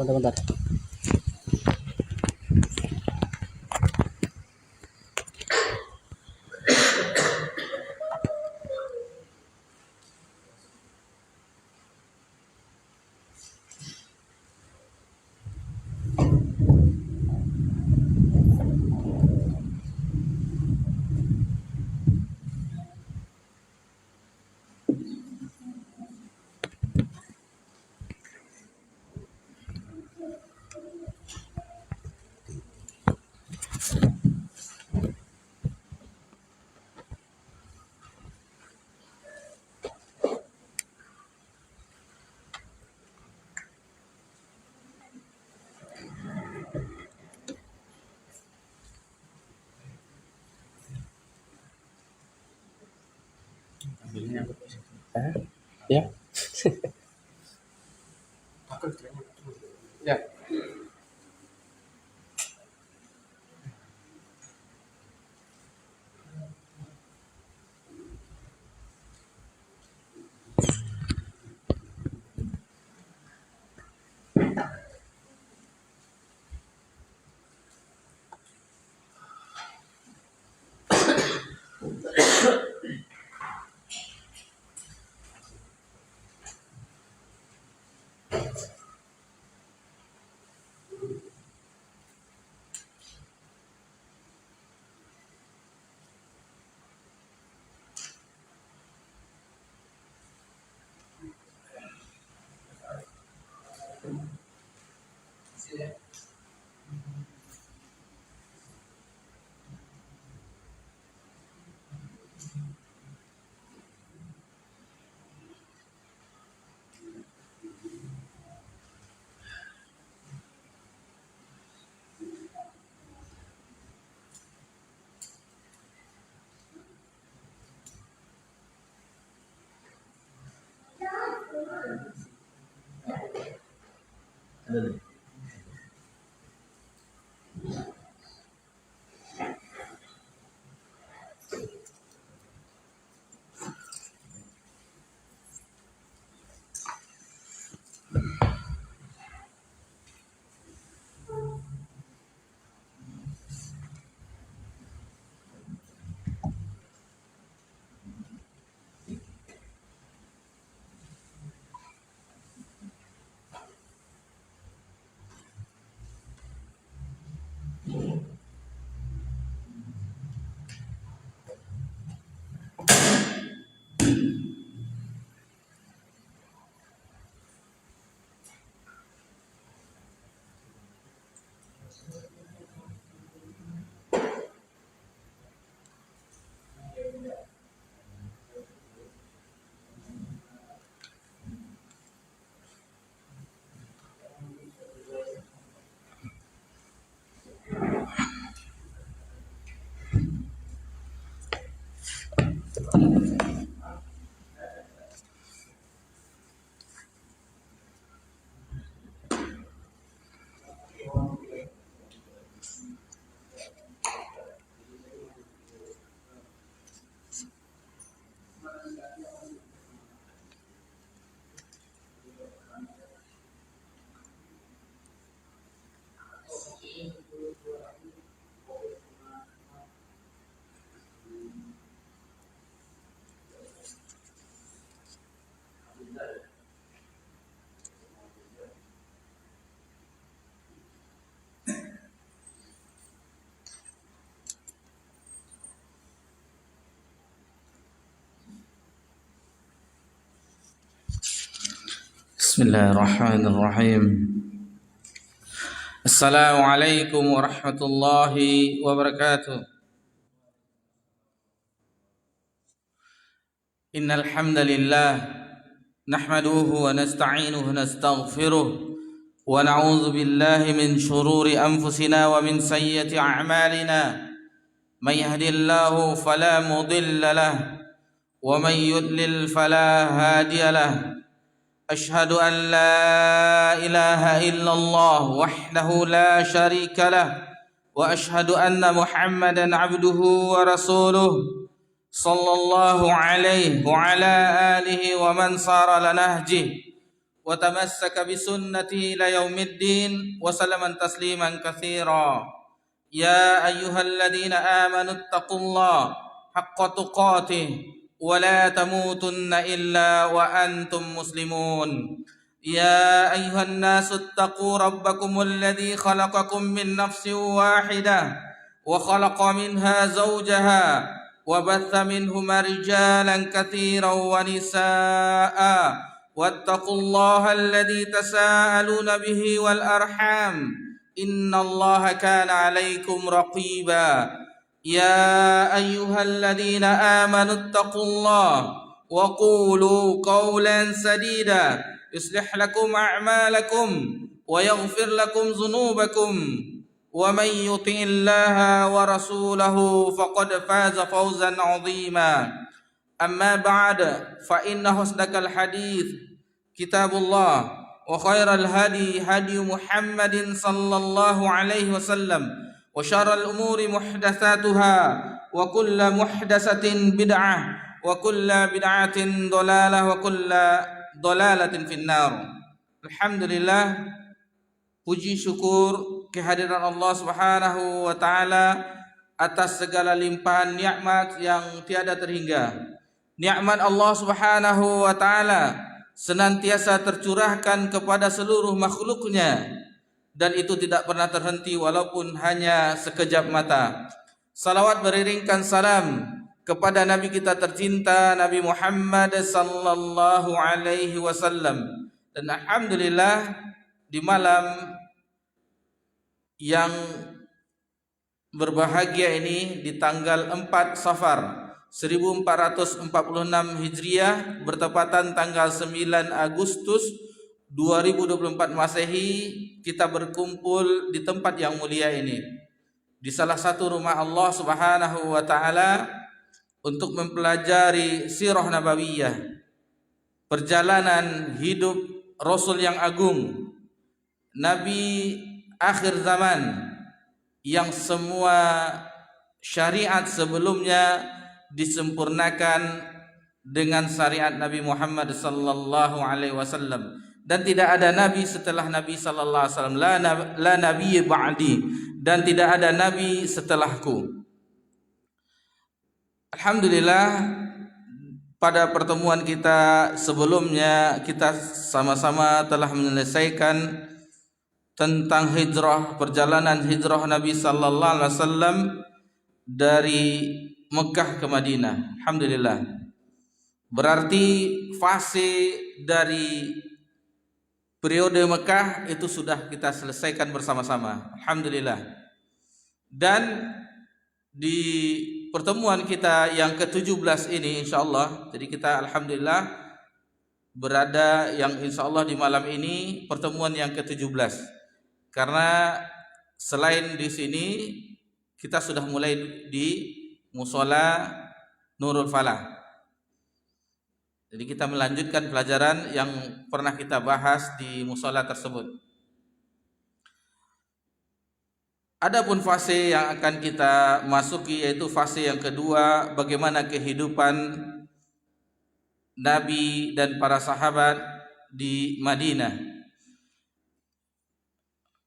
bentar. Ya. Ya. Bismillahirrahmanirrahim. Assalamualaikum warahmatullahi wabarakatuh. Innal hamdalillah nahmaduhu wa nasta'inuhu wa nastaghfiruh wa na'udzu billahi min shururi anfusina wa min sayyiati a'malina. May yahdihillahu fala mudilla lahu wa may yudlil fala hadiya lahu. أشهد أن لا إله إلا الله وحده لا شريك له وأشهد أن محمدا عبده ورسوله صلى الله عليه وعلى آله ومن صار لنهجه وتمسك بسنته إلى يوم الدين وسلم تسليما كثيرا. يا أيها الذين آمنوا اتقوا الله حق تقاته ولا تموتن إلا وأنتم مسلمون. يا أيها الناس اتقوا ربكم الذي خلقكم من نفس واحدة وخلق منها زوجها وبث منهما رجالا كثيرا ونساء واتقوا الله الذي تساءلون به والأرحام إن الله كان عليكم رقيبا. يا أيها الذين آمنوا اتقوا الله وقولوا قولا سديدا يصلح لكم أعمالكم ويغفر لكم ذنوبكم ومن يطع الله ورسوله فقد فاز فوزا عظيما. أما بعد فإن أصدق الحديث كتاب الله وخير الهدي هدي محمد صلى الله عليه وسلم وشر الأمور محدثاتها وكل محدثة بدعة وكل بدعة ضلالة وكل ضلالة في النار. Alhamdulillah, puji syukur kehadiran Allah Subhanahu wa taala atas segala limpahan nikmat yang tiada terhingga. Nikmat Allah Subhanahu wa taala senantiasa tercurahkan kepada seluruh makhluknya dan itu tidak pernah terhenti walaupun hanya sekejap mata. Salawat beriringkan salam kepada Nabi kita tercinta Nabi Muhammad sallallahu alaihi wasallam. Dan alhamdulillah di malam yang berbahagia ini di tanggal 4 Safar 1446 Hijriah bertepatan tanggal 9 Agustus 2024 Masehi, kita berkumpul di tempat yang mulia ini, di salah satu rumah Allah Subhanahu wa taala untuk mempelajari sirah nabawiyah, perjalanan hidup Rasul yang agung, Nabi akhir zaman yang semua syariat sebelumnya disempurnakan dengan syariat Nabi Muhammad sallallahu alaihi wasallam, dan tidak ada nabi setelah Nabi sallallahu alaihi wasallam, la nabi ba'di, dan tidak ada nabi setelahku. Alhamdulillah, pada pertemuan kita sebelumnya kita sama-sama telah menyelesaikan tentang hijrah, perjalanan hijrah Nabi sallallahu alaihi wasallam dari Mekah ke Madinah. Alhamdulillah. Berarti fase dari periode Mekah itu sudah kita selesaikan bersama-sama. Alhamdulillah. Dan di pertemuan kita yang ke-17 ini insyaallah, jadi kita alhamdulillah berada yang insyaallah di malam ini pertemuan yang ke-17. Karena selain di sini kita sudah mulai di Mushola Nurul Falah. Jadi kita melanjutkan pelajaran yang pernah kita bahas di mushola tersebut. Adapun fase yang akan kita masuki yaitu fase yang kedua, bagaimana kehidupan Nabi dan para sahabat di Madinah.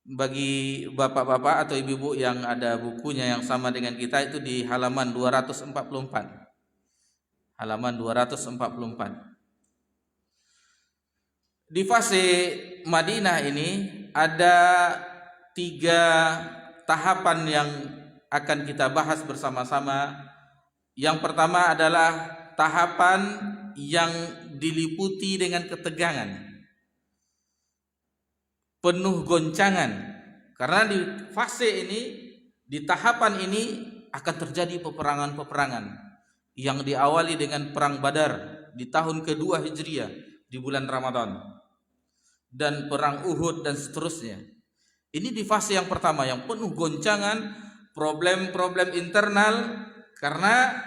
Bagi bapak-bapak atau ibu-ibu yang ada bukunya yang sama dengan kita, itu di halaman 244. Halaman 244. Di fase Madinah ini ada 3 tahapan yang akan kita bahas bersama-sama. Yang pertama adalah tahapan yang diliputi dengan ketegangan, penuh goncangan, karena di fase ini, di tahapan ini akan terjadi peperangan-peperangan yang diawali dengan perang Badar di tahun kedua Hijriah di bulan Ramadan, dan perang Uhud dan seterusnya. Ini di fase yang pertama yang penuh goncangan, problem-problem internal, karena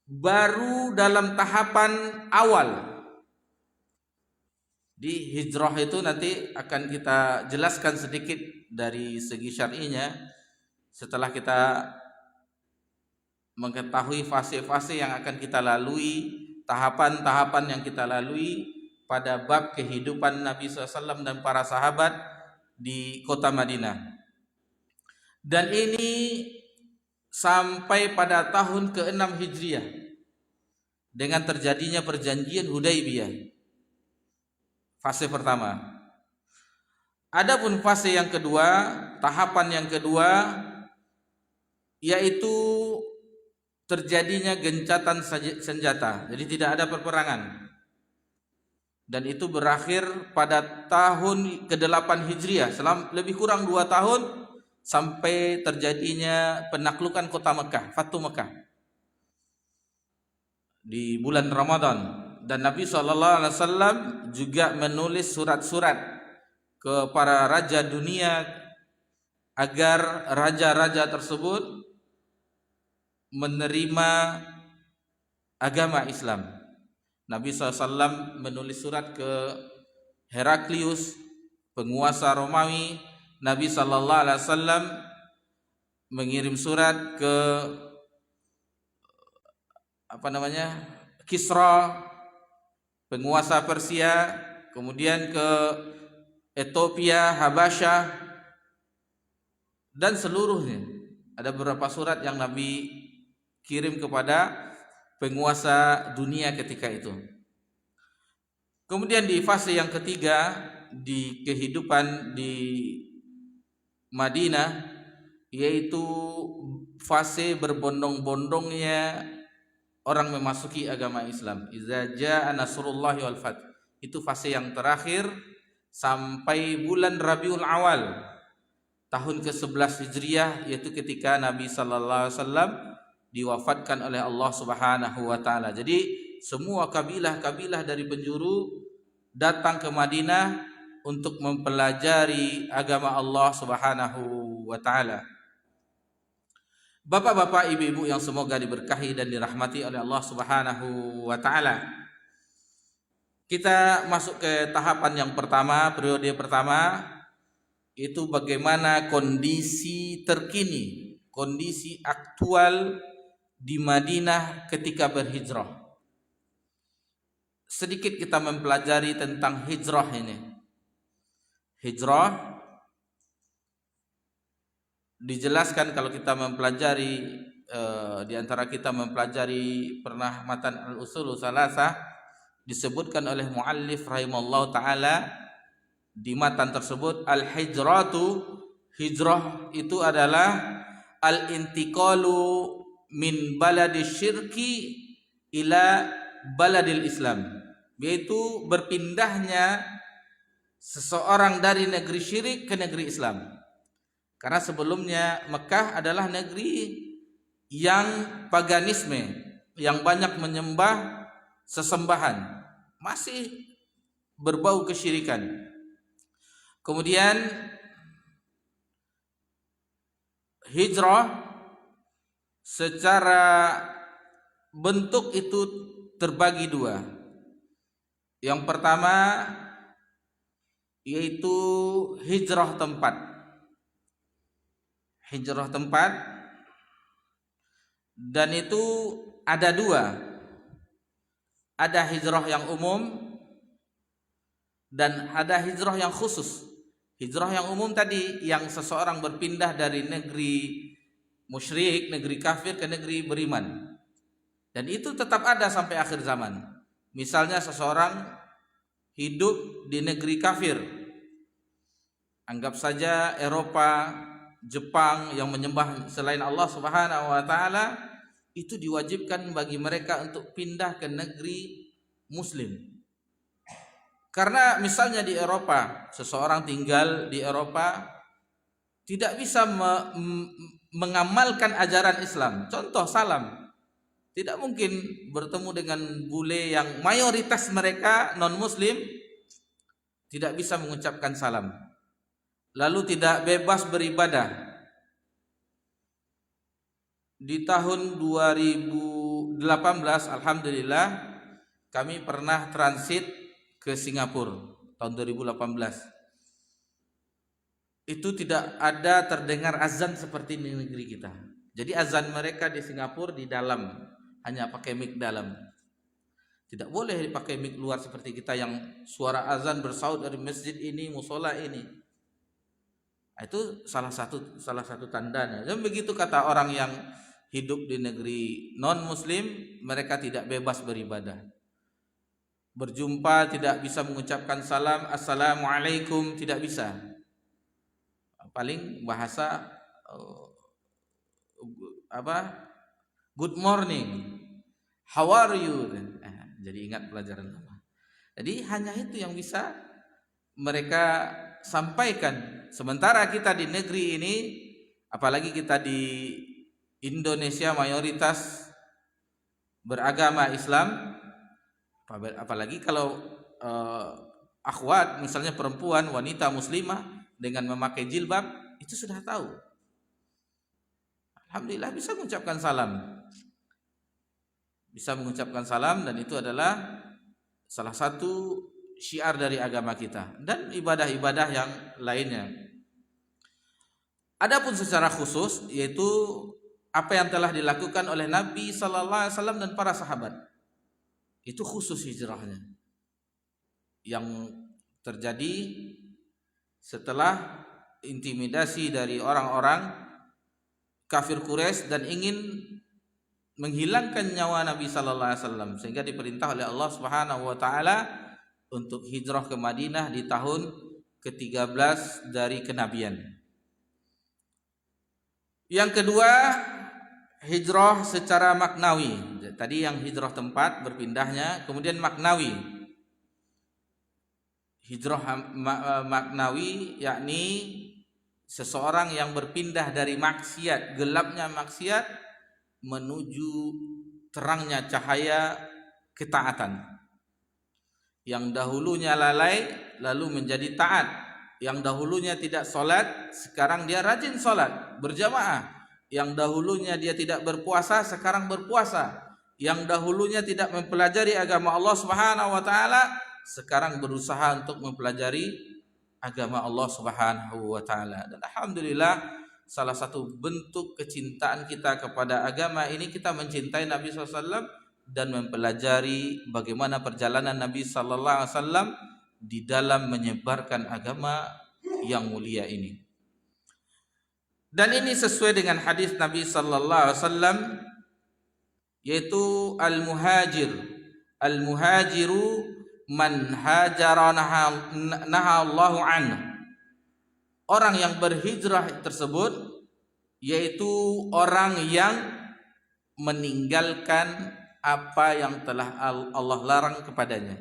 baru dalam tahapan awal. Di hijrah itu nanti akan kita jelaskan sedikit dari segi syar'inya setelah kita mengetahui fase-fase yang akan kita lalui, tahapan-tahapan yang kita lalui pada bab kehidupan Nabi SAW dan para sahabat di kota Madinah. Dan ini sampai pada tahun ke-6 Hijriah dengan terjadinya perjanjian Hudaybiyah, fase pertama. Adapun fase yang kedua, tahapan yang kedua, yaitu terjadinya gencatan senjata. Jadi tidak ada perperangan. Dan itu berakhir pada tahun ke-8 Hijriah, lebih kurang 2 tahun sampai terjadinya penaklukan kota Mekah, Fatu Mekah di bulan Ramadan. Dan Nabi SAW juga menulis surat-surat ke para raja dunia agar raja-raja tersebut menerima agama Islam. Nabi SAW menulis surat ke Heraklius, penguasa Romawi. Nabi SAW mengirim surat ke Kisra, penguasa Persia, kemudian ke Ethiopia, Habasyah, dan seluruhnya. Ada beberapa surat yang Nabi kirim kepada penguasa dunia ketika itu. Kemudian di fase yang ketiga di kehidupan di Madinah, yaitu fase berbondong-bondongnya orang memasuki agama Islam. Iza jaa nasrullahi wal fath. Itu fase yang terakhir sampai bulan Rabiul Awal tahun ke-11 Hijriah, yaitu ketika Nabi sallallahu alaihi wasallam diwafatkan oleh Allah Subhanahu wa taala. Jadi semua kabilah-kabilah dari penjuru datang ke Madinah untuk mempelajari agama Allah Subhanahu wa taala. Bapak-bapak, ibu-ibu yang semoga diberkahi dan dirahmati oleh Allah Subhanahu wa taala. Kita masuk ke tahapan yang pertama, periode pertama, itu bagaimana kondisi terkini, kondisi aktual di Madinah ketika berhijrah. Sedikit kita mempelajari tentang hijrah ini. Hijrah dijelaskan kalau kita mempelajari, di antara kita mempelajari pernah matan al-usul salasah, disebutkan oleh muallif rahimallahu taala di matan tersebut, al-hijratu, hijrah itu adalah al-intiqalu min baladis syirki ila baladil Islam, yaitu berpindahnya seseorang dari negeri syirik ke negeri Islam. Karena sebelumnya Mekah adalah negeri yang paganisme, yang banyak menyembah sesembahan, masih berbau kesyirikan. Kemudian hijrah secara bentuk itu terbagi dua. Yang pertama yaitu hijrah tempat. Hijrah tempat, dan itu ada dua. Ada hijrah yang umum dan ada hijrah yang khusus. Hijrah yang umum tadi yang seseorang berpindah dari negeri musyrik, negeri kafir ke negeri beriman. Dan itu tetap ada sampai akhir zaman. Misalnya seseorang hidup di negeri kafir, anggap saja Eropa, Jepang, yang menyembah selain Allah Subhanahu wa taala, itu diwajibkan bagi mereka untuk pindah ke negeri muslim. Karena misalnya di Eropa, seseorang tinggal di Eropa tidak bisa mengamalkan ajaran Islam. Contoh salam. Tidak mungkin bertemu dengan bule yang mayoritas mereka non-muslim, tidak bisa mengucapkan salam. Lalu tidak bebas beribadah. Di tahun 2018 alhamdulillah kami pernah transit ke Singapura tahun 2018. Itu tidak ada terdengar azan seperti di negeri kita. Jadi azan mereka di Singapura di dalam, hanya pakai mic dalam. Tidak boleh dipakai mic luar seperti kita yang suara azan bersaut dari masjid ini, musola ini. Itu salah satu tandanya. Dan begitu kata orang yang hidup di negeri non muslim, mereka tidak bebas beribadah. Berjumpa tidak bisa mengucapkan salam, assalamualaikum, tidak bisa. Paling bahasa good morning, how are you. Jadi ingat pelajaran lama. Jadi hanya itu yang bisa mereka sampaikan. Sementara kita di negeri ini, apalagi kita di Indonesia mayoritas beragama Islam, apalagi kalau akhwat misalnya perempuan, wanita muslimah dengan memakai jilbab, itu sudah tahu. Alhamdulillah bisa mengucapkan salam. Bisa mengucapkan salam, dan itu adalah salah satu syiar dari agama kita dan ibadah-ibadah yang lainnya. Adapun secara khusus, yaitu apa yang telah dilakukan oleh Nabi sallallahu alaihi wasallam dan para sahabat, itu khusus hijrahnya yang terjadi setelah intimidasi dari orang-orang kafir Quraisy dan ingin menghilangkan nyawa Nabi sallallahu alaihi wasallam, sehingga diperintah oleh Allah Subhanahu wa taala untuk hijrah ke Madinah di tahun ke-13 dari kenabian. Yang kedua, hijrah secara maknawi. Tadi yang hijrah tempat berpindahnya, kemudian maknawi. Hijrah maknawi yakni seseorang yang berpindah dari maksiat, gelapnya maksiat, menuju terangnya cahaya ketaatan. Yang dahulunya lalai lalu menjadi taat. Yang dahulunya tidak sholat, sekarang dia rajin sholat berjamaah. Yang dahulunya dia tidak berpuasa, sekarang berpuasa. Yang dahulunya tidak mempelajari agama Allah Subhanahu wa taala, sekarang berusaha untuk mempelajari agama Allah Subhanahu wa taala. Dan alhamdulillah, salah satu bentuk kecintaan kita kepada agama ini, kita mencintai Nabi SAW dan mempelajari bagaimana perjalanan Nabi SAW di dalam menyebarkan agama yang mulia ini. Dan ini sesuai dengan hadis Nabi SAW, yaitu al-muhajiru man hajara naha Allahu anhu. Orang yang berhijrah tersebut yaitu orang yang meninggalkan apa yang telah Allah larang kepadanya.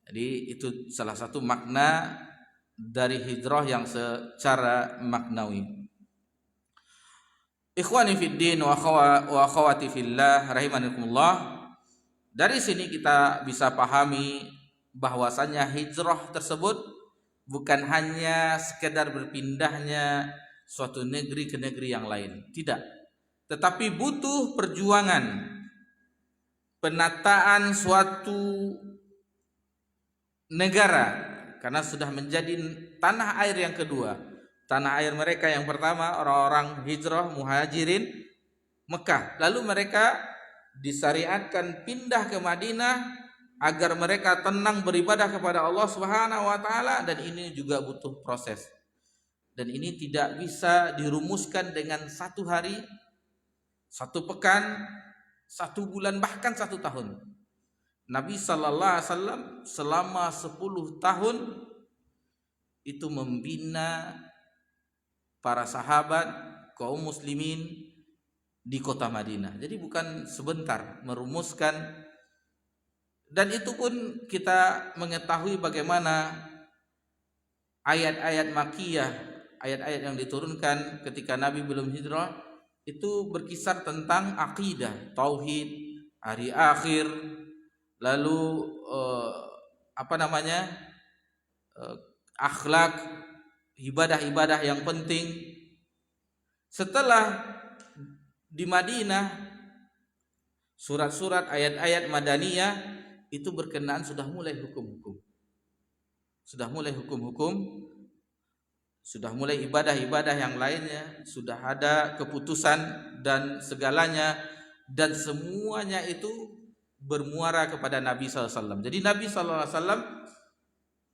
Jadi itu salah satu makna dari hijrah yang secara maknawi. Ikhwani fid din wa akhwati fillah rahimakumullah. Dari sini kita bisa pahami bahwasanya hijrah tersebut bukan hanya sekedar berpindahnya suatu negeri ke negeri yang lain, tidak. Tetapi butuh perjuangan, penataan suatu negara, karena sudah menjadi tanah air yang kedua. Tanah air mereka yang pertama, orang-orang hijrah muhajirin Mekah. Lalu mereka disyariatkan pindah ke Madinah agar mereka tenang beribadah kepada Allah Subhanahu wa taala, dan ini juga butuh proses. Dan ini tidak bisa dirumuskan dengan satu hari, satu pekan, satu bulan, bahkan satu tahun. Nabi sallallahu alaihi wasallam selama 10 tahun itu membina para sahabat, kaum muslimin di kota Madinah. Jadi bukan sebentar merumuskan. Dan itu pun kita mengetahui bagaimana ayat-ayat Makkiyah, ayat-ayat yang diturunkan ketika Nabi belum hijrah, itu berkisar tentang akidah, tauhid, hari akhir, lalu akhlak, ibadah-ibadah yang penting. Setelah di Madinah, surat-surat, ayat-ayat Madaniyah itu berkenaan sudah mulai hukum-hukum, sudah mulai ibadah-ibadah yang lainnya, sudah ada keputusan dan segalanya, dan semuanya itu bermuara kepada Nabi SAW. Jadi Nabi SAW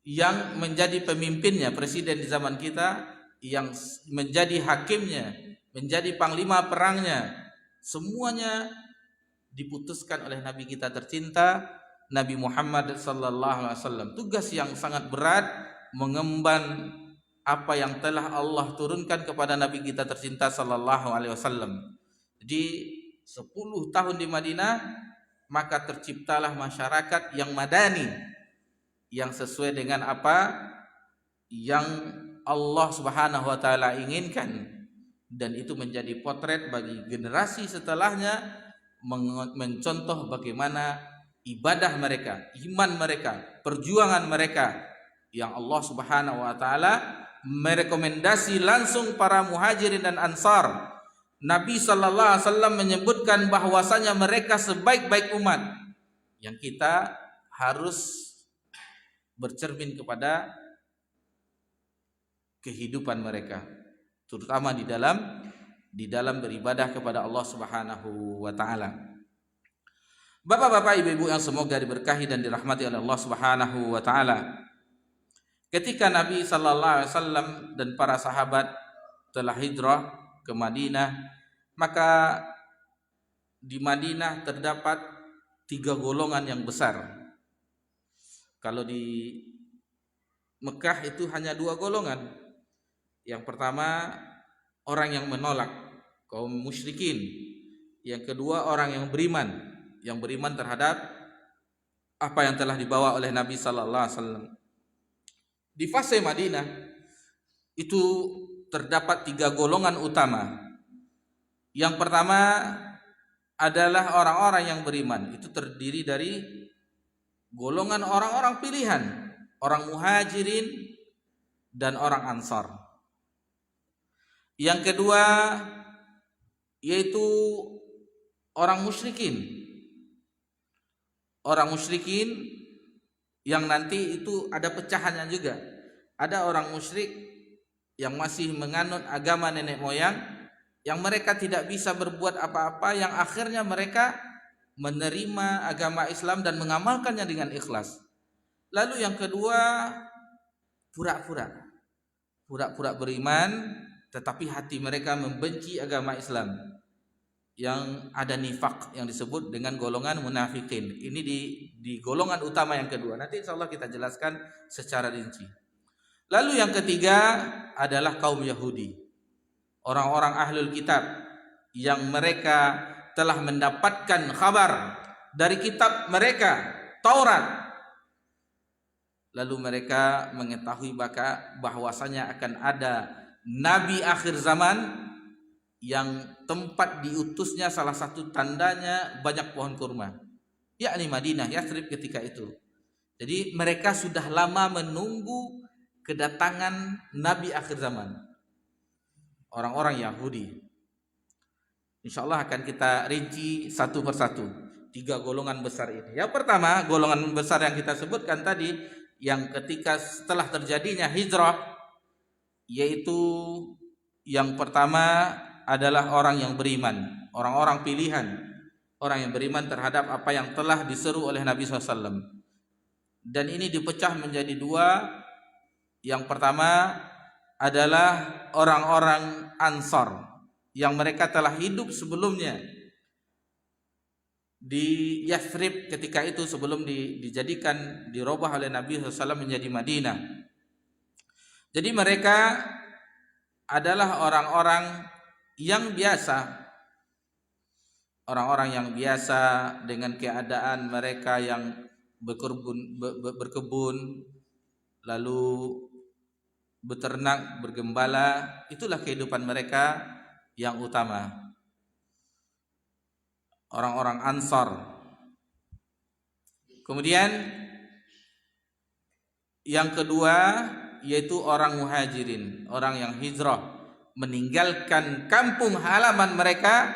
yang menjadi pemimpinnya, presiden di zaman kita, yang menjadi hakimnya, menjadi panglima perangnya, semuanya diputuskan oleh Nabi kita tercinta Nabi Muhammad SAW. Tugas yang sangat berat mengemban apa yang telah Allah turunkan kepada Nabi kita tercinta SAW. Jadi 10 tahun di Madinah, maka terciptalah masyarakat yang madani, yang sesuai dengan apa yang Allah Subhanahu wa taala inginkan, dan itu menjadi potret bagi generasi setelahnya, mencontoh bagaimana ibadah mereka, iman mereka, perjuangan mereka yang Allah Subhanahu wa taala merekomendasi langsung para muhajirin dan ansar. Nabi sallallahu alaihi wasallam menyebutkan bahwasanya mereka sebaik-baik umat, yang kita harus bercermin kepada kehidupan mereka, terutama di dalam beribadah kepada Allah Subhanahu wa taala. Bapak-bapak, ibu-ibu yang semoga diberkahi dan dirahmati oleh Allah Subhanahu wa taala. Ketika Nabi sallallahu alaihi wasallam dan para sahabat telah hijrah ke Madinah, maka di Madinah terdapat 3 golongan yang besar. Kalau di Mekah itu hanya 2 golongan. Yang pertama, orang yang menolak, kaum musyrikin. Yang kedua, orang yang beriman terhadap apa yang telah dibawa oleh Nabi sallallahu alaihi wasallam. Di fase Madinah itu terdapat 3 golongan utama. Yang pertama adalah orang-orang yang beriman. Itu terdiri dari golongan orang-orang pilihan, orang muhajirin dan orang ansar. Yang kedua yaitu orang musyrikin. Orang musyrikin yang nanti itu ada pecahannya juga. Ada orang musyrik yang masih menganut agama nenek moyang, yang mereka tidak bisa berbuat apa-apa, yang akhirnya mereka menerima agama Islam dan mengamalkannya dengan ikhlas. Lalu yang kedua, pura-pura beriman, tetapi hati mereka membenci agama Islam, yang ada nifak yang disebut dengan golongan munafikin. Ini di golongan utama yang kedua. Nanti insyaallah kita jelaskan secara rinci. Lalu yang ketiga adalah kaum Yahudi, orang-orang ahlul kitab, yang mereka telah mendapatkan kabar dari kitab mereka, Taurat. Lalu mereka mengetahui bahwasanya akan ada nabi akhir zaman yang tempat diutusnya salah satu tandanya banyak pohon kurma, yakni Madinah, Yathrib ketika itu. Jadi mereka sudah lama menunggu kedatangan nabi akhir zaman, orang-orang Yahudi. Insyaallah akan kita rinci satu persatu 3 golongan besar ini. Yang pertama, golongan besar yang kita sebutkan tadi, yang ketika setelah terjadinya hijrah, yaitu yang pertama adalah orang yang beriman, orang-orang pilihan, orang yang beriman terhadap apa yang telah diseru oleh Nabi SAW. Dan ini dipecah menjadi 2. Yang pertama adalah orang-orang Ansar, yang mereka telah hidup sebelumnya di Yathrib ketika itu, sebelum dijadikan, dirubah oleh Nabi SAW menjadi Madinah. Jadi mereka adalah orang-orang yang biasa, orang-orang yang biasa dengan keadaan mereka yang berkebun, lalu beternak, bergembala. Itulah kehidupan mereka yang utama, orang-orang Ansar. Kemudian yang kedua yaitu orang muhajirin, orang yang hijrah, meninggalkan kampung halaman mereka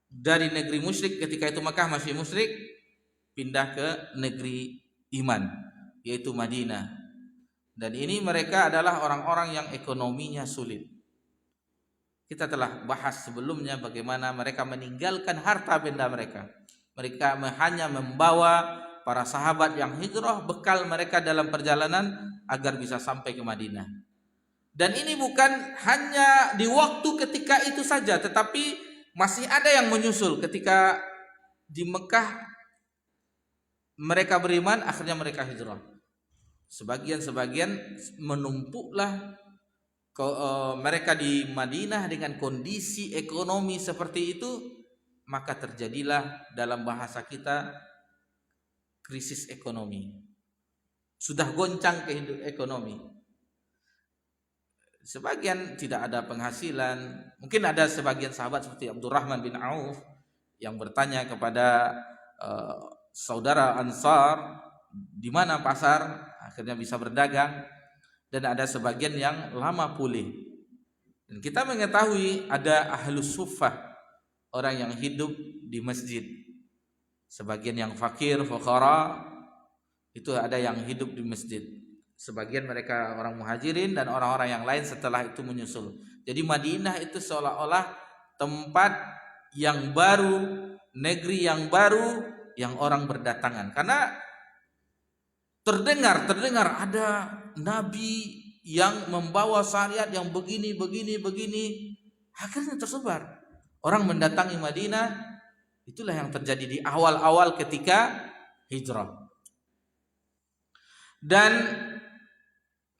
dari negeri musyrik, ketika itu Makkah masih musyrik, pindah ke negeri iman, yaitu Madinah. Dan ini mereka adalah orang-orang yang ekonominya sulit. Kita telah bahas sebelumnya bagaimana mereka meninggalkan harta benda mereka. Mereka hanya membawa para sahabat yang hijrah bekal mereka dalam perjalanan agar bisa sampai ke Madinah. Dan ini bukan hanya di waktu ketika itu saja, tetapi masih ada yang menyusul. Ketika di Mekah mereka beriman, akhirnya mereka hijrah. Sebagian menumpuklah mereka di Madinah dengan kondisi ekonomi seperti itu, maka terjadilah dalam bahasa kita krisis ekonomi. Sudah goncang kehidupan ekonomi. Sebagian tidak ada penghasilan. Mungkin ada sebagian sahabat seperti Abdurrahman bin Auf yang bertanya kepada saudara Ansar, di mana pasar, akhirnya bisa berdagang. Dan ada sebagian yang lama pulih. Dan kita mengetahui ada ahlus suffah, orang yang hidup di masjid. Sebagian yang fakir, fuqara, itu ada yang hidup di masjid. Sebagian mereka orang muhajirin dan orang-orang yang lain setelah itu menyusul. Jadi Madinah itu seolah-olah tempat yang baru, negeri yang baru, yang orang berdatangan. Karena terdengar ada nabi yang membawa syariat yang begini. Akhirnya tersebar. Orang mendatangi Madinah. Itulah yang terjadi di awal-awal ketika hijrah. Dan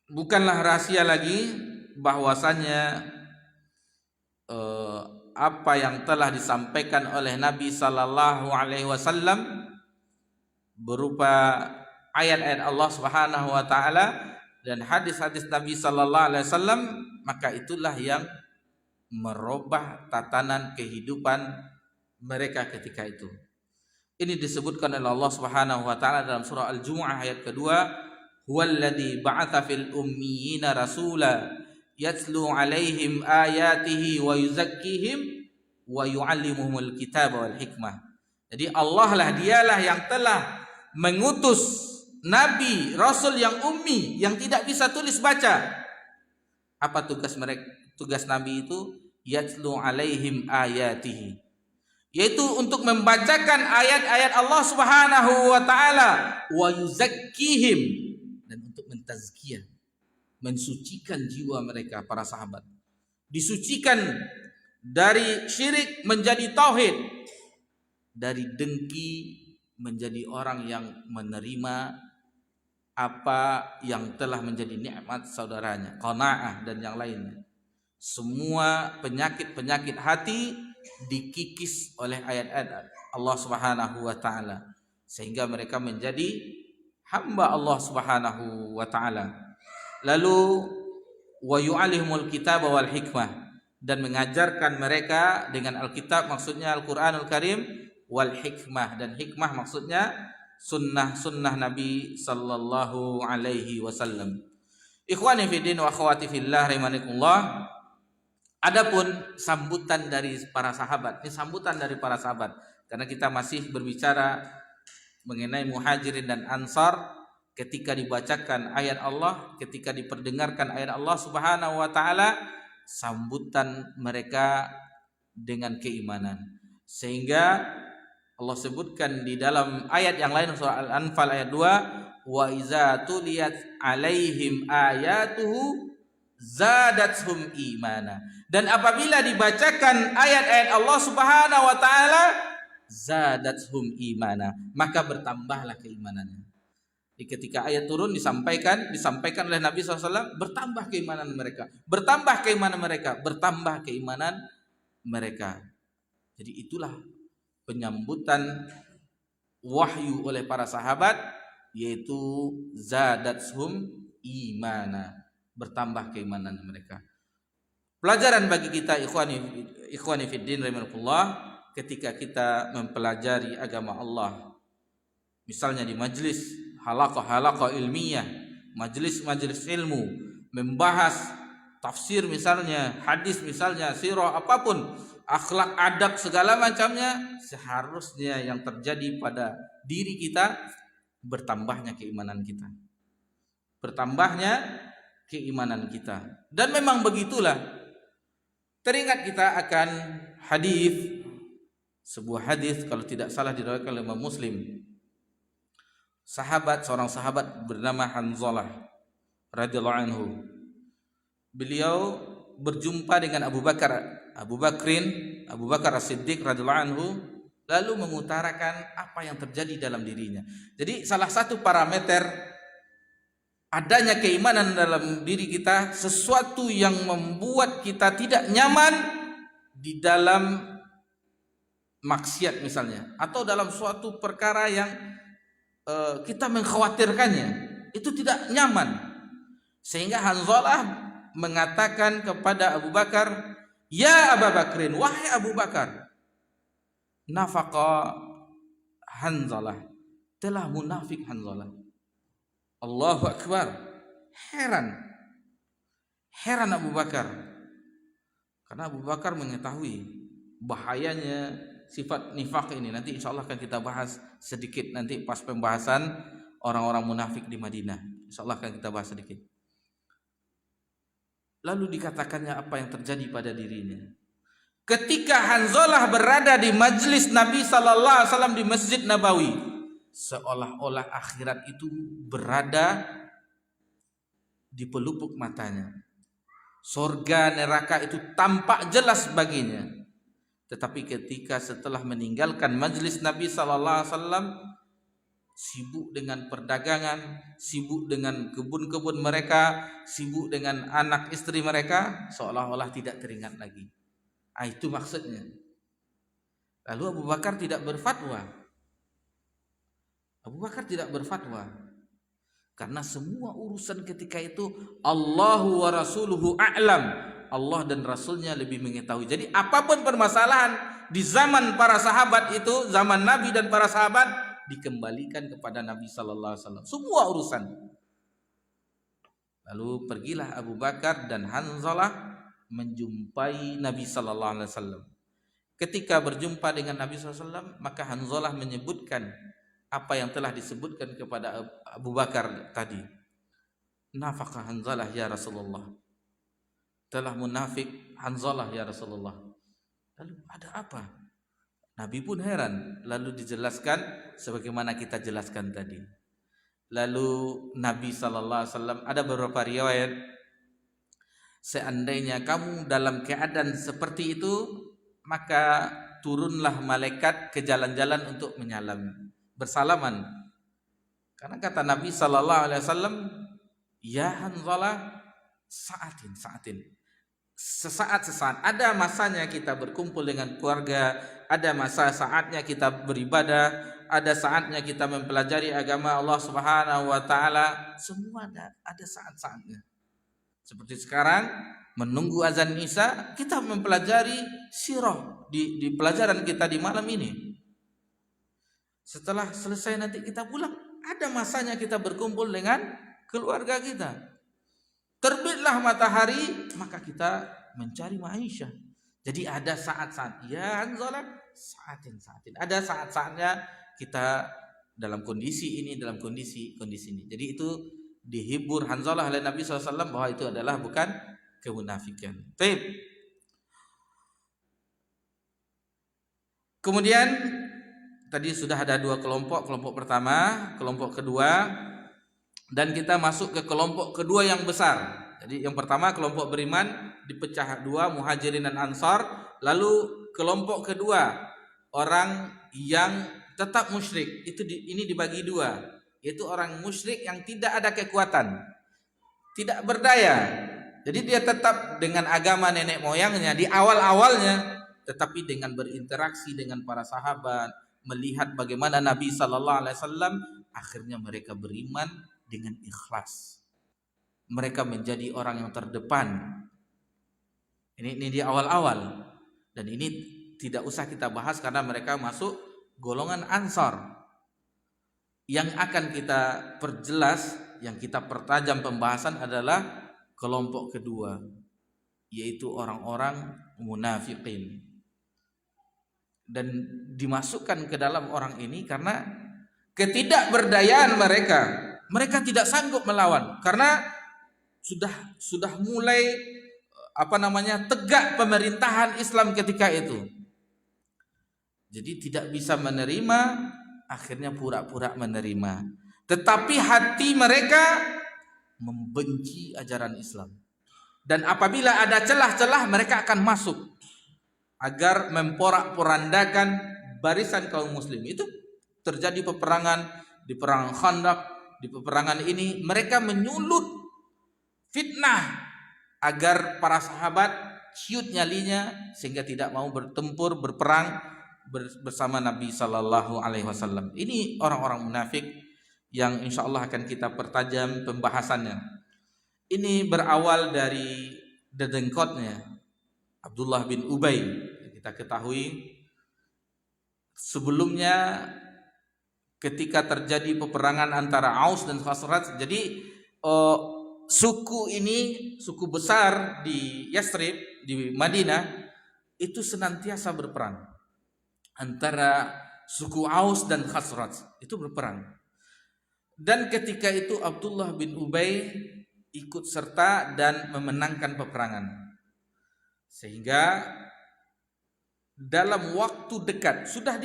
bukanlah rahasia lagi bahwasannya apa yang telah disampaikan oleh Nabi sallallahu alaihi wasallam berupa ayat-ayat Allah Subhanahu wa taala dan hadis-hadis Nabi sallallahu alaihi wasallam, maka itulah yang merubah tatanan kehidupan mereka ketika itu. Ini disebutkan oleh Allah Subhanahu wa taala dalam surah Al-Jumu'ah ayat kedua, huwallazi ba'atsa fil ummiyina rasula yatlu 'alaihim ayatihi wa yuzakkihim wa yu'allimuhumul kitaba wal hikmah. Jadi Allah lah, dialah yang telah mengutus nabi, rasul yang ummi, yang tidak bisa tulis baca. Apa tugas mereka? Tugas nabi itu yatlu 'alaihim ayatihi, yaitu untuk membacakan ayat-ayat Allah Subhanahu wa taala, wa yuzakkihim, dan untuk mentazkiyah, mensucikan jiwa mereka. Para sahabat disucikan dari syirik menjadi tauhid, dari dengki menjadi orang yang menerima apa yang telah menjadi nikmat saudaranya, qanaah dan yang lainnya. Semua penyakit-penyakit hati dikikis oleh ayat-ayat Allah Subhanahu wa taala sehingga mereka menjadi hamba Allah Subhanahu wa taala. Lalu wa yu'allimul kitaba wal hikmah, dan mengajarkan mereka dengan Alkitab, maksudnya Al-Qur'anul Karim, wal hikmah, dan hikmah maksudnya sunnah Nabi sallallahu alaihi wasallam. Ikhwani fiddin wa akhwati fillah rahimakumullah. Adapun sambutan dari para sahabat, ini sambutan dari para sahabat, karena kita masih berbicara mengenai muhajirin dan ansar. Ketika dibacakan ayat Allah, ketika diperdengarkan ayat Allah Subhanahu wa taala, sambutan mereka dengan keimanan. Sehingga Allah sebutkan di dalam ayat yang lain, surah Al-Anfal ayat 2, wa iza tuliyat alaihim ayatuhu zadathum imana. Dan apabila dibacakan ayat-ayat Allah Subhanahu wa taala, zadathum imana, maka bertambahlah keimanannya. Jadi ketika ayat turun disampaikan oleh Nabi SAW, bertambah keimanan mereka, bertambah keimanan mereka, bertambah keimanan mereka. Jadi itulah penyambutan wahyu oleh para sahabat, yaitu zadathum imana, bertambah keimanan mereka. Pelajaran bagi kita ikhwani fiddin rahimakumullah, ketika kita mempelajari agama Allah, misalnya di majlis halaqah ilmiah, majlis ilmu, membahas tafsir misalnya, hadis misalnya, sirah, apapun, akhlak, adab, segala macamnya, seharusnya yang terjadi pada diri kita bertambahnya keimanan kita. Bertambahnya keimanan kita. Dan memang begitulah. Teringat kita akan hadis sebuah hadis kalau tidak salah diriwayatkan oleh Imam Muslim. Seorang sahabat bernama Hanzalah radhiyallahu anhu. Beliau berjumpa dengan Abu Bakar As-Siddiq radhiyallahu anhu, lalu mengutarakan apa yang terjadi dalam dirinya. Jadi salah satu parameter adanya keimanan dalam diri kita, sesuatu yang membuat kita tidak nyaman di dalam maksiat misalnya, atau dalam suatu perkara yang kita mengkhawatirkannya, itu tidak nyaman. Sehingga Hanzalah mengatakan kepada Abu Bakar, "Ya Abu Bakrin, wahai Abu Bakar, nafaqa Hanzalah, telah munafik Hanzalah." Allahu Akbar. Heran Abu Bakar, karena Abu Bakar mengetahui bahayanya sifat nifak ini. Nanti insya Allah akan kita bahas sedikit nanti pas pembahasan orang-orang munafik di Madinah. Insya Allah akan kita bahas sedikit. Lalu dikatakannya apa yang terjadi pada dirinya. Ketika Hanzalah berada di majlis Nabi sallallahu alaihi wasallam di Masjid Nabawi, seolah-olah akhirat itu berada di pelupuk matanya. Surga neraka itu tampak jelas baginya. Tetapi ketika setelah meninggalkan majlis Nabi sallallahu alaihi wasallam, sibuk dengan perdagangan, sibuk dengan kebun-kebun mereka, sibuk dengan anak istri mereka, seolah-olah tidak teringat lagi. Itu maksudnya. Lalu Abu Bakar tidak berfatwa. Karena semua urusan ketika itu Allahu wa rasuluhu a'lam. Allah dan Rasulnya lebih mengetahui. Jadi apapun permasalahan di zaman para sahabat itu, zaman Nabi dan para sahabat, dikembalikan kepada Nabi sallallahu alaihi wasallam semua urusan. Lalu pergilah Abu Bakar dan Hanzalah menjumpai Nabi sallallahu alaihi wasallam. Ketika berjumpa dengan Nabi sallallahu alaihi wasallam, maka Hanzalah menyebutkan apa yang telah disebutkan kepada Abu Bakar tadi. Nafaqa Hanzalah ya Rasulullah, telah munafik Hanzalah ya Rasulullah. Lalu ada apa? Nabi pun heran. Lalu dijelaskan sebagaimana kita jelaskan tadi. Lalu Nabi sallallahu alaihi wasallam, ada beberapa riwayat, seandainya kamu dalam keadaan seperti itu, maka turunlah malaikat ke jalan-jalan untuk bersalaman. Karena kata Nabi sallallahu alaihi wasallam, ya Hanzalah, saatin. Sesaat. Ada masanya kita berkumpul dengan keluarga, ada saatnya kita beribadah, ada saatnya kita mempelajari agama Allah Subhanahu wa taala. Semua ada saat-saatnya. Seperti sekarang menunggu azan Isya, kita mempelajari sirah di pelajaran kita di malam ini. Setelah selesai nanti kita pulang, ada masanya kita berkumpul dengan keluarga kita. Terbitlah matahari, maka kita mencari maisha. Jadi ada saat-saat, ya Hanzalah, saatin. Ada saat-saatnya kita dalam kondisi ini, dalam kondisi ini. Jadi itu dihibur Hanzalah oleh Nabi SAW bahwa itu adalah bukan kemunafikan. Baik. Kemudian tadi sudah ada dua kelompok pertama, kelompok kedua, dan kita masuk ke kelompok kedua yang besar. Jadi yang pertama kelompok beriman dipecah dua, Muhajirin dan Ansar. Lalu kelompok kedua orang yang tetap musyrik, ini dibagi dua, yaitu orang musyrik yang tidak ada kekuatan, tidak berdaya. Jadi dia tetap dengan agama nenek moyangnya di awalnya, tetapi dengan berinteraksi dengan para sahabat, melihat bagaimana Nabi sallallahu alaihi wasallam, akhirnya mereka beriman dengan ikhlas. Mereka menjadi orang yang terdepan. Ini di awal-awal, dan ini tidak usah kita bahas karena mereka masuk golongan Ansar. Yang akan kita perjelas, yang kita pertajam pembahasan adalah kelompok kedua, yaitu orang-orang munafikin. Dan dimasukkan ke dalam orang ini karena ketidakberdayaan mereka tidak sanggup melawan karena sudah mulai tegak pemerintahan Islam ketika itu. Jadi tidak bisa menerima, akhirnya pura-pura menerima. Tetapi hati mereka membenci ajaran Islam. Dan apabila ada celah-celah, mereka akan masuk agar memporak-porandakan barisan kaum muslim. Itu terjadi peperangan, di perang Khandaq, di peperangan ini mereka menyulut fitnah agar para sahabat ciut nyalinya sehingga tidak mau bertempur, berperang bersama Nabi Sallallahu Alaihi Wasallam. Ini orang-orang munafik yang insya Allah akan kita pertajam pembahasannya. Ini berawal dari dedengkotnya Abdullah bin Ubay. Kita ketahui sebelumnya ketika terjadi peperangan antara Aus dan Khazraj, jadi suku ini, suku besar di Yathrib, di Madinah, itu senantiasa berperang. Antara suku Aus dan Khazraj itu berperang. Dan ketika itu Abdullah bin Ubay ikut serta dan memenangkan peperangan. Sehingga dalam waktu dekat sudah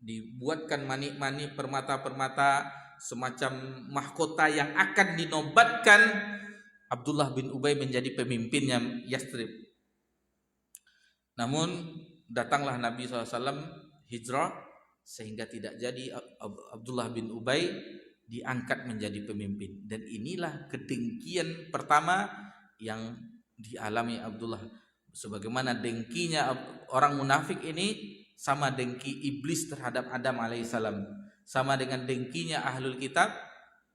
dibuatkan manik-manik, permata-permata, semacam mahkota yang akan dinobatkan Abdullah bin Ubay menjadi pemimpinnya Yathrib. Namun datanglah Nabi SAW hijrah sehingga tidak jadi Abdullah bin Ubay diangkat menjadi pemimpin. Dan inilah kedengkian pertama yang dialami Abdullah. Sebagaimana dengkinya orang munafik ini sama dengki iblis terhadap Adam alaihissalam, sama dengan dengkinya ahlul kitab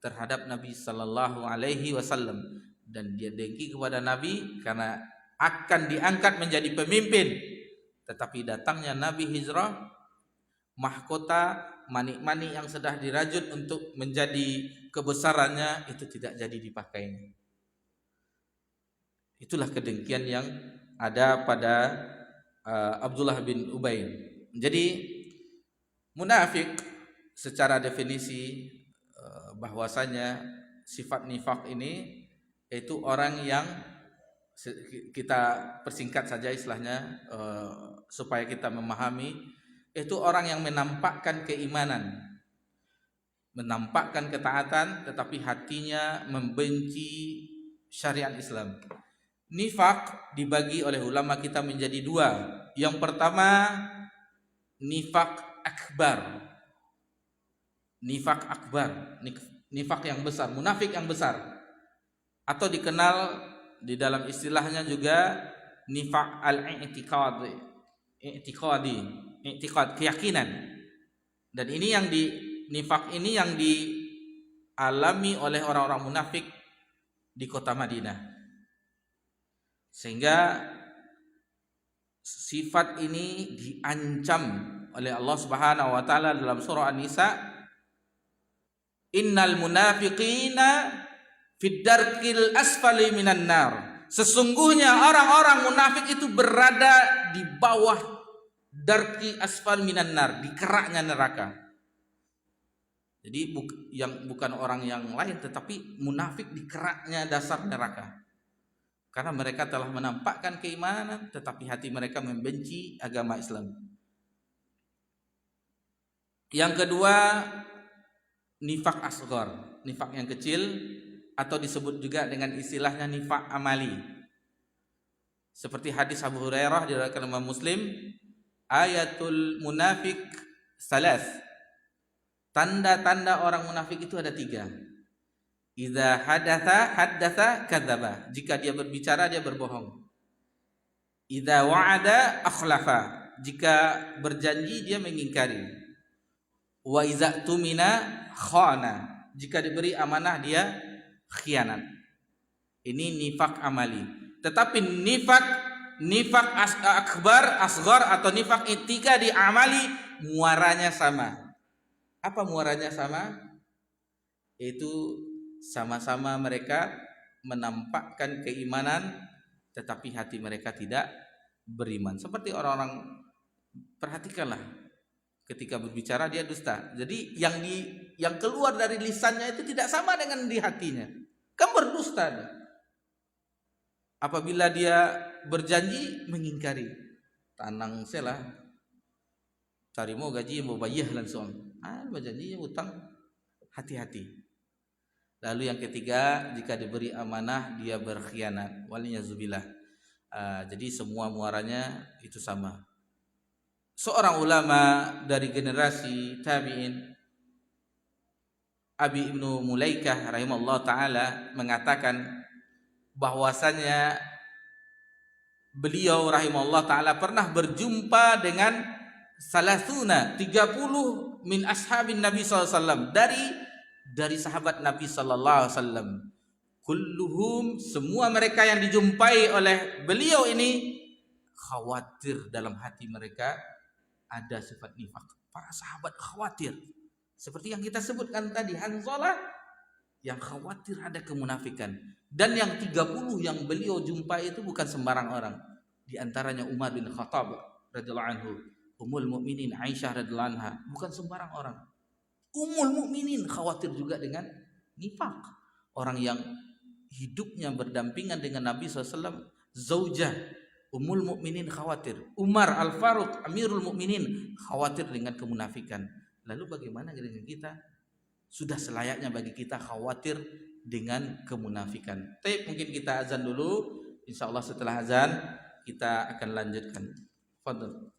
terhadap Nabi sallallahu alaihi wasallam. Dan dia dengki kepada Nabi karena akan diangkat menjadi pemimpin. Tetapi datangnya Nabi hijrah, mahkota, manik-manik yang sudah dirajut untuk menjadi kebesarannya itu tidak jadi dipakainya. Itulah kedengkian yang ada pada Abdullah bin Ubay. Jadi munafik secara definisi bahwasanya sifat nifak ini yaitu orang yang, kita persingkat saja istilahnya supaya kita memahami, itu orang yang menampakkan keimanan, menampakkan ketaatan, tetapi hatinya membenci syariat Islam. Nifak dibagi oleh ulama kita menjadi dua. Yang pertama nifak akbar. Nifak akbar, nifak yang besar, munafik yang besar, atau dikenal di dalam istilahnya juga nifak al-i'tiqad, i'tiqad keyakinan. Dan ini yang nifak ini yang dialami oleh orang-orang munafik di kota Madinah. Sehingga sifat ini diancam oleh Allah Subhanahu wa taala dalam surah An-Nisa, innal munafiqina fid darkil asfali minan nar. Sesungguhnya orang-orang munafik itu berada di bawah darki asfal minan nar, di keraknya neraka. Jadi yang bukan orang yang lain, tetapi munafik di keraknya dasar neraka. Karena mereka telah menampakkan keimanan, tetapi hati mereka membenci agama Islam. Yang kedua nifak asghar, nifak yang kecil, atau disebut juga dengan istilahnya nifak amali. Seperti hadis Abu Hurairah diriwayatkan Imam Muslim, ayatul munafik salas. Tanda-tanda orang munafik itu ada 3. Idza haddatsa kadzaba. Jika dia berbicara dia berbohong. Idza wa'ada akhlafa. Jika berjanji dia mengingkari. Wa idza tumina khana. Jika diberi amanah dia khianat. Ini nifak amali. Tetapi nifak akbar, asghar atau nifak i'tiqadi amali muaranya sama. Apa muaranya sama? Itu sama-sama mereka menampakkan keimanan, tetapi hati mereka tidak beriman. Seperti orang-orang, perhatikanlah, ketika berbicara dia dusta. Jadi yang keluar dari lisannya itu tidak sama dengan di hatinya. Kan berdusta dia. Apabila dia berjanji mengingkari, tanang selah. Tarimo gaji mau bayar langsung. Berjanji utang, hati-hati. Lalu yang ketiga, jika diberi amanah dia berkhianat. Waliyadzubillah. Jadi semua muaranya itu sama. Seorang ulama dari generasi tabi'in, Abi Ibnu Mulaikah rahimahullah ta'ala, mengatakan bahwasanya beliau rahimahullah ta'ala pernah berjumpa dengan salasuna 30 min ashabin Nabi SAW, dari sahabat Nabi sallallahu alaihi wasallam. Kulluhum, semua mereka yang dijumpai oleh beliau ini khawatir dalam hati mereka ada sifat nifak. Para sahabat khawatir. Seperti yang kita sebutkan tadi, Hanzalah yang khawatir ada kemunafikan. Dan yang 30 yang beliau jumpai itu bukan sembarang orang. Di antaranya Umar bin Khattab radhiyallahu anhu, Ummul Mukminin Aisyah radhiyallahu anha, bukan sembarang orang. Ummul Mukminin khawatir juga dengan nifak. Orang yang hidupnya berdampingan dengan Nabi SAW, zaujah Ummul Mukminin khawatir. Umar Al-Faruq Amirul Mukminin khawatir dengan kemunafikan. Lalu bagaimana dengan kita? Sudah selayaknya bagi kita khawatir dengan kemunafikan. Tapi mungkin kita azan dulu. Insyaallah setelah azan kita akan lanjutkan. Fadhil.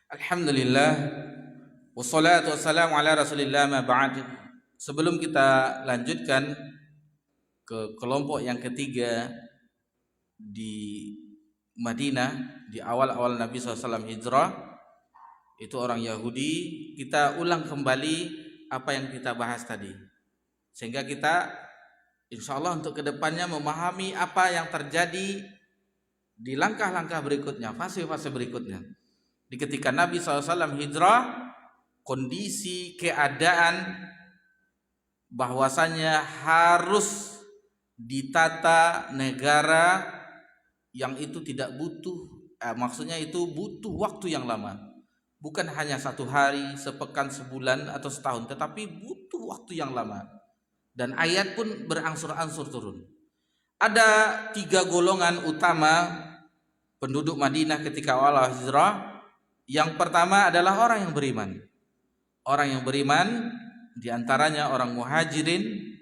Alhamdulillah, wassalatu wassalamu ala rasulillah ma ba'd. Sebelum kita lanjutkan ke kelompok yang ketiga di Madinah, di awal-awal Nabi SAW hijrah, itu orang Yahudi, kita ulang kembali apa yang kita bahas tadi, sehingga kita insya Allah untuk kedepannya memahami apa yang terjadi di langkah-langkah berikutnya, fase-fase berikutnya. Di ketika Nabi SAW hijrah, kondisi keadaan bahwasanya harus ditata negara yang itu tidak butuh, maksudnya itu butuh waktu yang lama, bukan hanya 1 hari, sepekan, sebulan atau setahun, tetapi butuh waktu yang lama. Dan ayat pun berangsur-angsur turun. Ada 3 golongan utama penduduk Madinah ketika awal hijrah. Yang pertama adalah orang yang beriman. Orang yang beriman diantaranya orang muhajirin,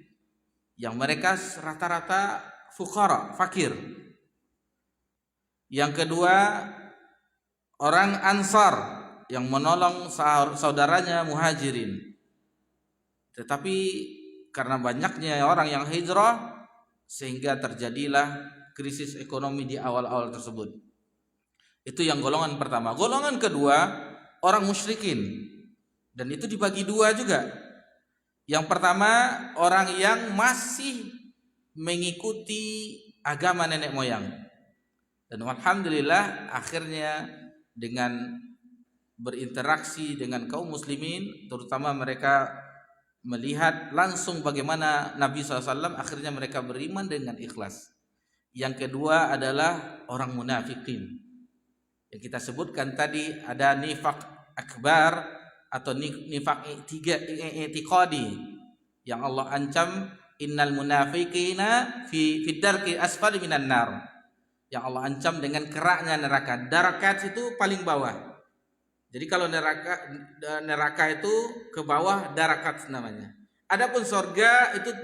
yang mereka rata-rata fuqara, fakir. Yang kedua orang ansar, yang menolong saudaranya muhajirin. Tetapi karena banyaknya orang yang hijrah, sehingga terjadilah krisis ekonomi di awal-awal tersebut. Itu yang golongan pertama. Golongan kedua orang musyrikin, dan itu dibagi 2 juga. Yang pertama orang yang masih mengikuti agama nenek moyang, dan alhamdulillah akhirnya dengan berinteraksi dengan kaum muslimin, terutama mereka melihat langsung bagaimana Nabi SAW, akhirnya mereka beriman dengan ikhlas. Yang kedua adalah orang munafikin, yang kita sebutkan tadi. Ada nifaq akbar atau nifaq i'tiqadi yang Allah ancam, innal munafiqina fi darki asfali minan nar, yang Allah ancam dengan keraknya neraka. Darakat itu paling bawah. Jadi kalau neraka itu ke bawah, darakat namanya. Adapun surga itu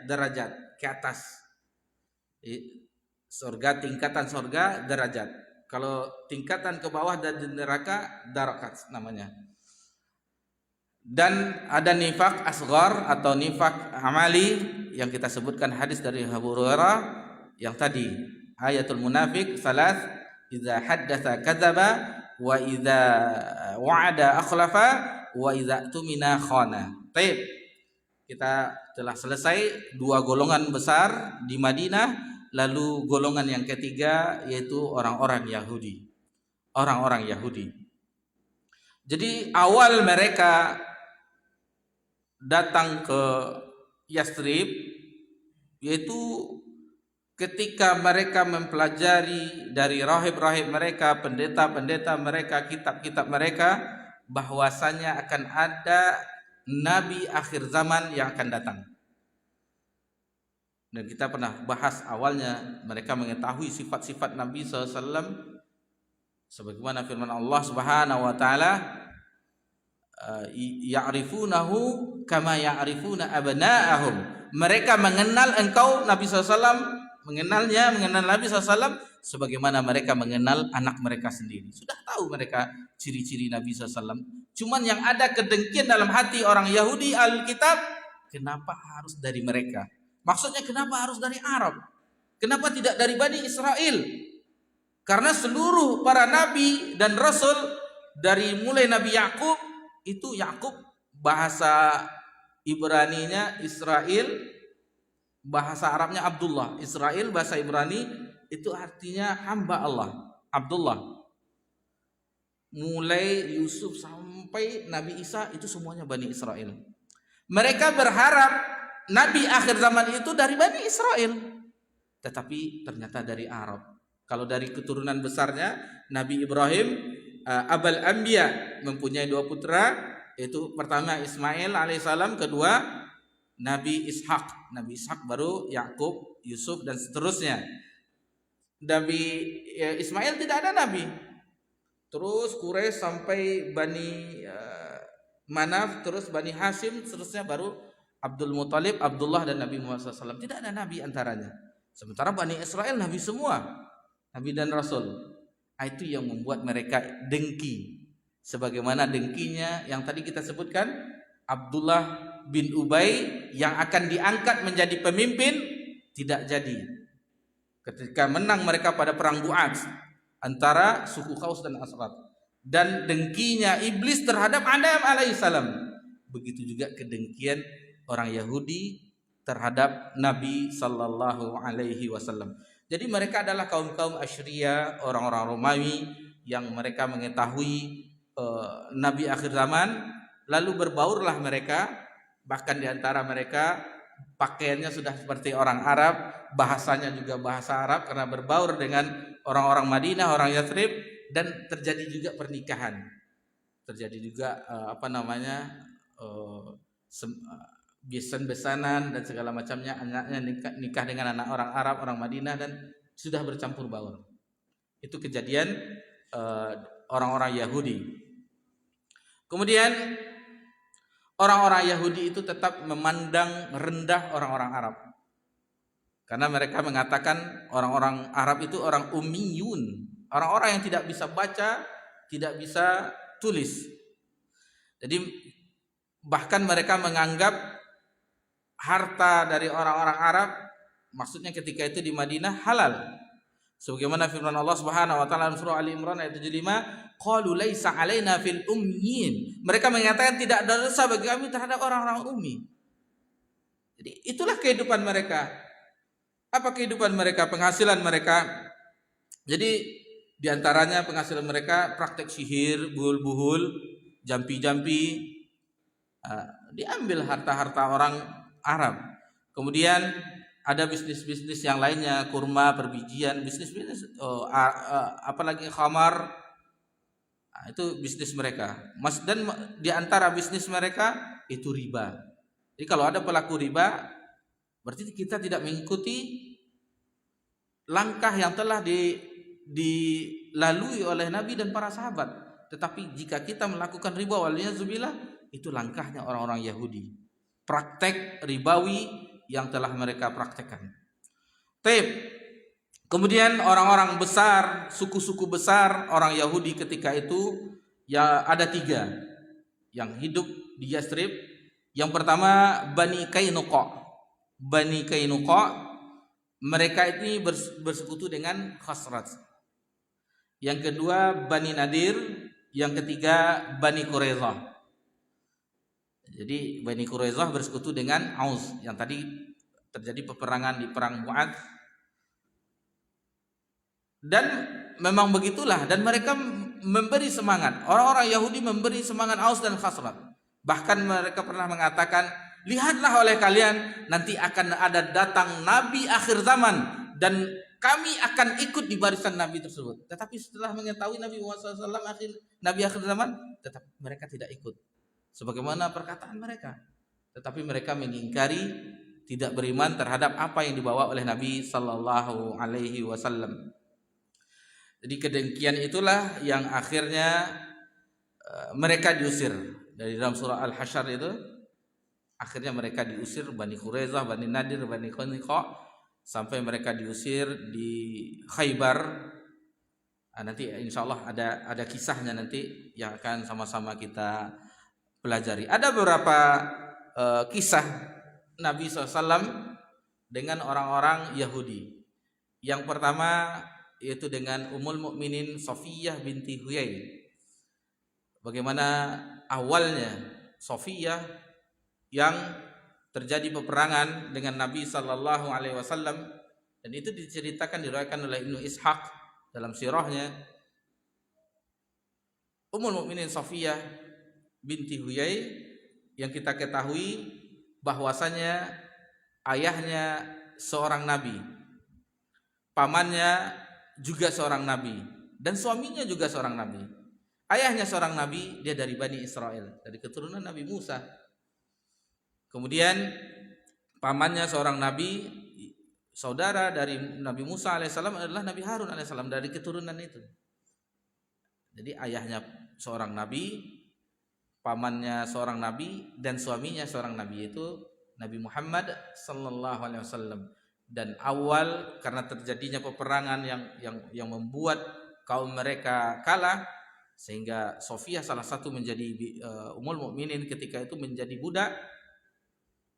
derajat ke atas. Surga, tingkatan surga, derajat. Kalau tingkatan ke bawah dari neraka, darakat namanya. Dan ada nifaq asghar atau nifaq amali yang kita sebutkan hadis dari Abu Hurairah yang tadi, ayatul munafiq salas, idza haddatsa kadzaba wa idza wa'ada akhlafa wa idza tumina khana. Baik. Kita telah selesai 2 golongan besar di Madinah. Lalu golongan yang ketiga yaitu orang-orang Yahudi. Orang-orang Yahudi. Jadi awal mereka datang ke Yathrib, yaitu ketika mereka mempelajari dari rahib-rahib mereka, pendeta-pendeta mereka, kitab-kitab mereka, bahwasanya akan ada nabi akhir zaman yang akan datang. Dan kita pernah bahas awalnya, mereka mengetahui sifat-sifat Nabi SAW sebagaimana firman Allah Subhanahu wa taala, ya'rifunahu kama ya'rifuna abna'ahum. Mereka mengenal engkau Nabi SAW, mengenal Nabi SAW sebagaimana mereka mengenal anak mereka sendiri. Sudah tahu mereka ciri-ciri Nabi SAW. Cuman yang ada kedengkian dalam hati orang Yahudi Alkitab, kenapa harus dari mereka? Maksudnya kenapa harus dari Arab? Kenapa tidak dari Bani Israel? Karena seluruh para nabi dan rasul, dari mulai Nabi Yakub, itu Yakub bahasa Ibraninya Israel, bahasa Arabnya Abdullah. Israel bahasa Ibrani itu artinya hamba Allah, Abdullah. Mulai Yusuf sampai Nabi Isa itu semuanya Bani Israel. Mereka berharap Nabi akhir zaman itu dari Bani Israel, tetapi ternyata dari Arab. Kalau dari keturunan besarnya, Nabi Ibrahim Abul Anbiya, mempunyai 2 putra, yaitu pertama Ismail alaihissalam, kedua Nabi Ishak. Nabi Ishak baru Yakub, Yusuf dan seterusnya. Nabi Ismail tidak ada nabi. Terus Quraisy sampai Bani Manaf, terus Bani Hashim, seterusnya baru Abdul Muthalib, Abdullah dan Nabi Muhammad SAW. Tidak ada nabi antaranya. Sementara Bani Israel nabi semua, nabi dan rasul. Itu yang membuat mereka dengki. Sebagaimana dengkinya yang tadi kita sebutkan, Abdullah bin Ubay yang akan diangkat menjadi pemimpin tidak jadi. Ketika menang mereka pada perang Bu'ats antara suku Khaus dan Asrat, dan dengkinya iblis terhadap Adam alaihissalam, begitu juga kedengkian orang Yahudi terhadap Nabi sallallahu alaihi wasallam. Jadi mereka adalah kaum-kaum Asyria, orang-orang Romawi yang mereka mengetahui Nabi akhir zaman, lalu berbaurlah mereka, bahkan di antara mereka pakaiannya sudah seperti orang Arab, bahasanya juga bahasa Arab karena berbaur dengan orang-orang Madinah, orang Yathrib, dan terjadi juga pernikahan. Terjadi juga besan-besanan dan segala macamnya, anaknya nikah dengan anak orang Arab, orang Madinah, dan sudah bercampur baur. Itu kejadian orang-orang Yahudi. Kemudian orang-orang Yahudi itu tetap memandang rendah orang-orang Arab, karena mereka mengatakan orang-orang Arab itu orang ummiyun, orang-orang yang tidak bisa baca, tidak bisa tulis. Jadi bahkan mereka menganggap harta dari orang-orang Arab, maksudnya ketika itu di Madinah, halal. Sebagaimana firman Allah Subhanahu wa taala dalam surah Ali Imran ayat 75, qalu laisa alaina fil ummiyin. Mereka mengatakan tidak ada dosa bagi kami terhadap orang-orang ummi. Jadi itulah kehidupan mereka. Apa kehidupan mereka? Penghasilan mereka. Jadi diantaranya penghasilan mereka praktek sihir, buhul-buhul, jampi-jampi. Diambil harta-harta orang Arab. Kemudian ada bisnis-bisnis yang lainnya, kurma, perbijian, bisnis-bisnis apalagi khamar. Itu bisnis mereka. Dan di antara bisnis mereka itu riba. Jadi kalau ada pelaku riba, berarti kita tidak mengikuti langkah yang telah dilalui oleh Nabi dan para sahabat. Tetapi jika kita melakukan riba, waliyadzubillah, itu langkahnya orang-orang Yahudi. Praktek ribawi yang telah mereka praktekkan. Kemudian orang-orang besar, suku-suku besar orang Yahudi ketika itu ya ada 3 yang hidup di Yathrib. Yang pertama Bani Qainuqa. Bani Qainuqa, mereka ini bersekutu dengan Khazraj. Yang kedua Bani Nadir, yang ketiga Bani Quraidah. Jadi Bani Quraidah bersekutu dengan Aus yang tadi terjadi peperangan di perang Bu'ats. Dan memang begitulah, dan mereka memberi semangat. Orang-orang Yahudi memberi semangat Aus dan Khazraj. Bahkan mereka pernah mengatakan, lihatlah oleh kalian, nanti akan ada datang Nabi akhir zaman dan kami akan ikut di barisan Nabi tersebut. Tetapi setelah mengetahui Nabi Muhammad SAW Nabi akhir zaman, tetap mereka tidak ikut sebagaimana perkataan mereka. Tetapi mereka mengingkari, tidak beriman terhadap apa yang dibawa oleh Nabi Sallallahu Alaihi Wasallam. Jadi kedengkian itulah yang akhirnya mereka diusir dari dalam surah Al-Hasyr itu. Akhirnya mereka diusir, Bani Quraidah, Bani Nadir, Bani Qainuqa, sampai mereka diusir di Khaybar. Nanti insya Allah ada kisahnya nanti yang akan sama-sama kita pelajari. Ada beberapa kisah Nabi SAW dengan orang-orang Yahudi. Yang pertama yaitu dengan Ummul Mukminin Safiyah binti Huyai. Bagaimana awalnya Safiyah yang terjadi peperangan dengan Nabi Sallallahu Alaihi Wasallam, dan itu diceritakan, diriwayatkan oleh Ibnu Ishaq dalam sirahnya. Ummul Mukminin Safiyah binti Huyai yang kita ketahui bahwasanya ayahnya seorang nabi, pamannya juga seorang nabi, dan suaminya juga seorang nabi. Ayahnya seorang nabi, dia dari Bani Israel, dari keturunan Nabi Musa. Kemudian pamannya seorang nabi, saudara dari Nabi Musa alaihissalam adalah Nabi Harun alaihissalam, dari keturunan itu. Jadi ayahnya seorang nabi, pamannya seorang nabi, dan suaminya seorang nabi, yaitu Nabi Muhammad sallallahu alaihi wasallam. Dan awal karena terjadinya peperangan yang membuat kaum mereka kalah, sehingga Sofia salah satu menjadi Ummul Mukminin ketika itu menjadi budak.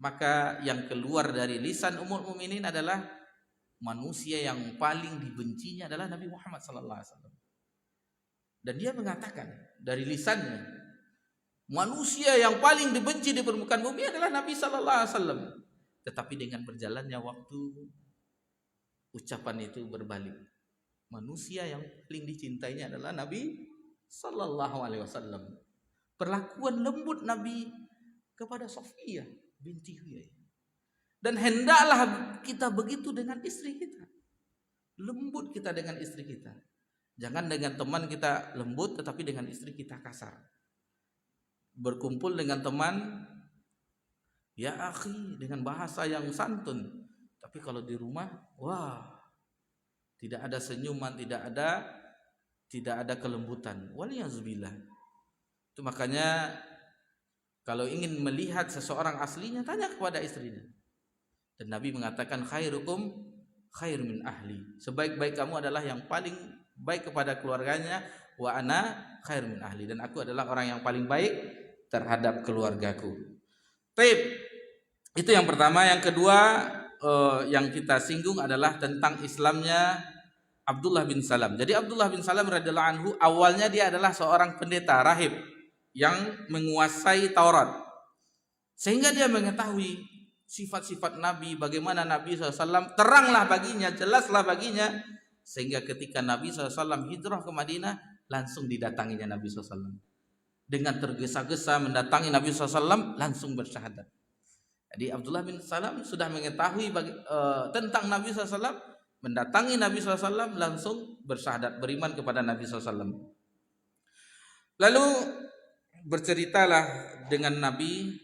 Maka yang keluar dari lisan Ummul Mukminin adalah manusia yang paling dibencinya adalah Nabi Muhammad SAW. Dan dia mengatakan dari lisannya, manusia yang paling dibenci di permukaan bumi adalah Nabi SAW. Tetapi dengan berjalannya waktu, ucapan itu berbalik. Manusia yang paling dicintainya adalah Nabi SAW. Perlakuan lembut Nabi kepada Sofia binti Huyai. Dan hendaklah kita begitu dengan istri kita. Lembut kita dengan istri kita. Jangan dengan teman kita lembut, tetapi dengan istri kita kasar. Berkumpul dengan teman, ya akhi, dengan bahasa yang santun. Tapi kalau di rumah, wah, tidak ada senyuman, tidak ada kelembutan. Waliyazubillah. Itu makanya kalau ingin melihat seseorang aslinya, tanya kepada istrinya. Dan Nabi mengatakan khairukum khair min ahli. Sebaik-baik kamu adalah yang paling baik kepada keluarganya, wa ana khair min ahli, dan aku adalah orang yang paling baik terhadap keluargaku. Baik. Itu yang pertama. Yang kedua yang kita singgung adalah tentang Islamnya Abdullah bin Salam. Jadi Abdullah bin Salam radhiyallahu anhu awalnya dia adalah seorang pendeta rahib yang menguasai Taurat, sehingga dia mengetahui sifat-sifat Nabi, bagaimana Nabi SAW, teranglah baginya, jelaslah baginya, sehingga ketika Nabi SAW hijrah ke Madinah, langsung didatanginya Nabi SAW. Dengan tergesa-gesa mendatangi Nabi SAW, langsung bersyahadat. Jadi Abdullah bin Salam sudah mengetahui tentang Nabi SAW, mendatangi Nabi SAW, langsung bersyahadat, beriman kepada Nabi SAW. Lalu berceritalah dengan Nabi.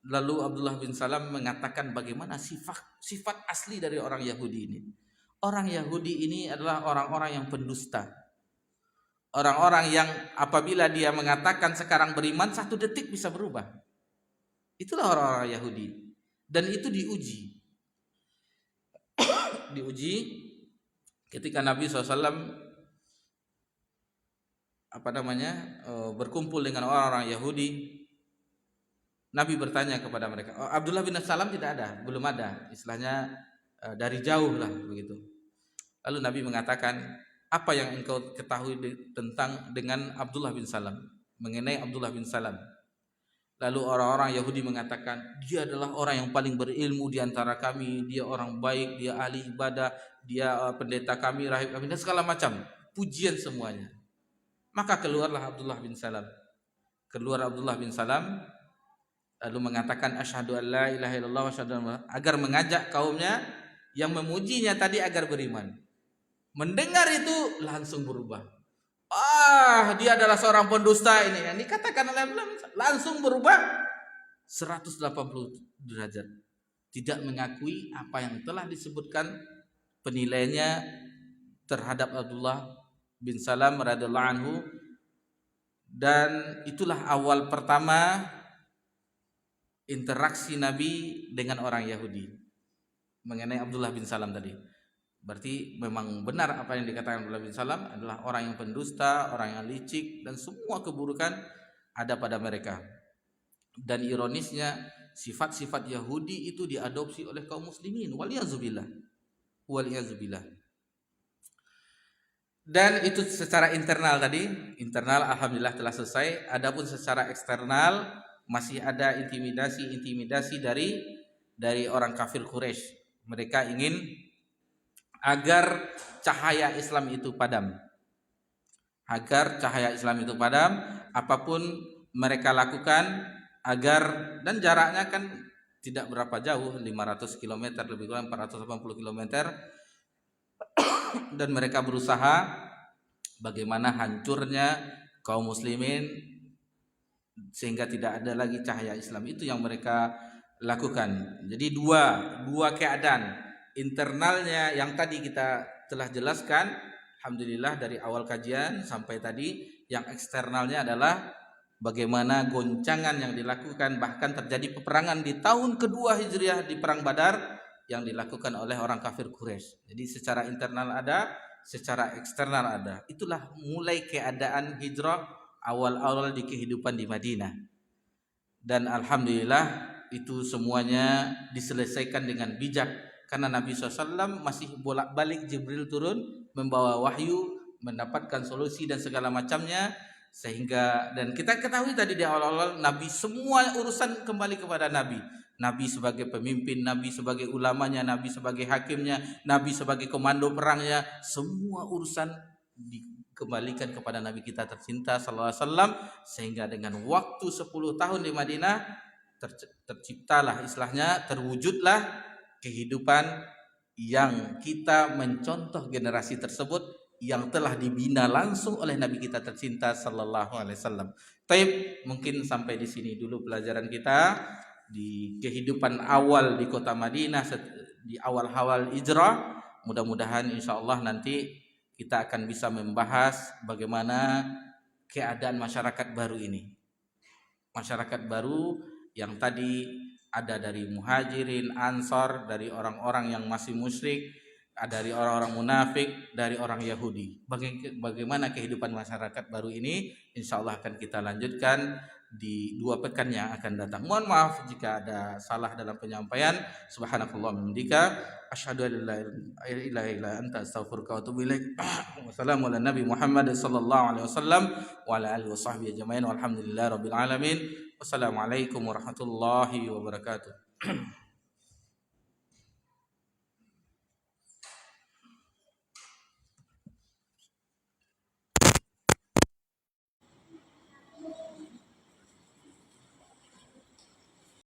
Lalu Abdullah bin Salam mengatakan bagaimana sifat asli dari orang Yahudi ini. Orang Yahudi ini adalah orang-orang yang pendusta. Orang-orang yang apabila dia mengatakan sekarang beriman, 1 detik bisa berubah. Itulah orang-orang Yahudi. Dan itu diuji. Diuji ketika Nabi SAW berkumpul dengan orang-orang Yahudi. Nabi bertanya kepada mereka. Abdullah bin Salam tidak ada, belum ada, istilahnya dari jauh lah begitu. Lalu Nabi mengatakan, apa yang engkau ketahui dengan Abdullah bin Salam, mengenai Abdullah bin Salam? Lalu orang-orang Yahudi mengatakan, dia adalah orang yang paling berilmu di antara kami, dia orang baik, dia ahli ibadah, dia pendeta kami, rahib kami, dan segala macam pujian semuanya. Maka keluarlah Abdullah bin Salam. Keluar Abdullah bin Salam, lalu mengatakan asyhadu an la ilaha illallah wa asyhadu anna, agar mengajak kaumnya yang memujinya tadi agar beriman. Mendengar itu langsung berubah. Dia adalah seorang pendusta ini. Yang dikatakan oleh Abdullah langsung berubah 180 derajat. Tidak mengakui apa yang telah disebutkan penilaiannya terhadap Abdullah bin Salam radhiyallahu anhu. Dan itulah awal pertama interaksi Nabi dengan orang Yahudi mengenai Abdullah bin Salam tadi. Berarti memang benar apa yang dikatakan Abdullah bin Salam adalah orang yang pendusta, orang yang licik, dan semua keburukan ada pada mereka. Dan ironisnya sifat-sifat Yahudi itu diadopsi oleh kaum muslimin. Waliyazubillah. Waliyazubillah. Dan itu secara internal tadi. Internal alhamdulillah telah selesai. Adapun secara eksternal masih ada intimidasi dari orang kafir Quraisy. Mereka ingin agar cahaya Islam itu padam. Agar cahaya Islam itu padam, apapun mereka lakukan agar, dan jaraknya kan tidak berapa jauh, 500 km lebih kurang 480 km, dan mereka berusaha bagaimana hancurnya kaum muslimin sehingga tidak ada lagi cahaya Islam. Itu yang mereka lakukan. Jadi dua keadaan. Internalnya yang tadi kita telah jelaskan, alhamdulillah dari awal kajian sampai tadi. Yang eksternalnya adalah bagaimana goncangan yang dilakukan, bahkan terjadi peperangan di tahun kedua Hijriah di perang Badar yang dilakukan oleh orang kafir Quraisy. Jadi secara internal ada, secara eksternal ada. Itulah mulai keadaan hijrah awal-awal di kehidupan di Madinah. Dan alhamdulillah itu semuanya diselesaikan dengan bijak, karena Nabi SAW masih bolak-balik Jibril turun membawa wahyu, mendapatkan solusi dan segala macamnya. Sehingga, dan kita ketahui tadi di awal-awal Nabi semua urusan kembali kepada Nabi. Nabi sebagai pemimpin, Nabi sebagai ulamanya, Nabi sebagai hakimnya, Nabi sebagai komando perangnya, semua urusan dikembalikan kepada Nabi kita tercinta sallallahu alaihi wasallam. Sehingga dengan waktu 10 tahun di Madinah terciptalah, istilahnya terwujudlah kehidupan yang kita mencontoh generasi tersebut yang telah dibina langsung oleh Nabi kita tercinta sallallahu alaihi wasallam. Taib, mungkin sampai di sini dulu pelajaran kita di kehidupan awal di kota Madinah di awal-awal hijrah. Mudah-mudahan insyaallah nanti kita akan bisa membahas bagaimana keadaan masyarakat baru ini. Masyarakat baru yang tadi ada dari muhajirin, ansor, dari orang-orang yang masih musyrik, dari orang-orang munafik, dari orang Yahudi. Bagaimana kehidupan masyarakat baru ini, insya Allah akan kita lanjutkan di 2 pekan yang akan datang. Mohon maaf jika ada salah dalam penyampaian. Subhanakallah hamdika, asyhadu an la ilaha illa anta, astaghfiruka wa atubu ilaik. Wassalamu ala nabi Muhammad sallallahu alaihi wasallam wa ala alihi washabbihi ajmain walhamdulillahi rabbil alamin. Wassalamualaikum warahmatullahi wabarakatuh.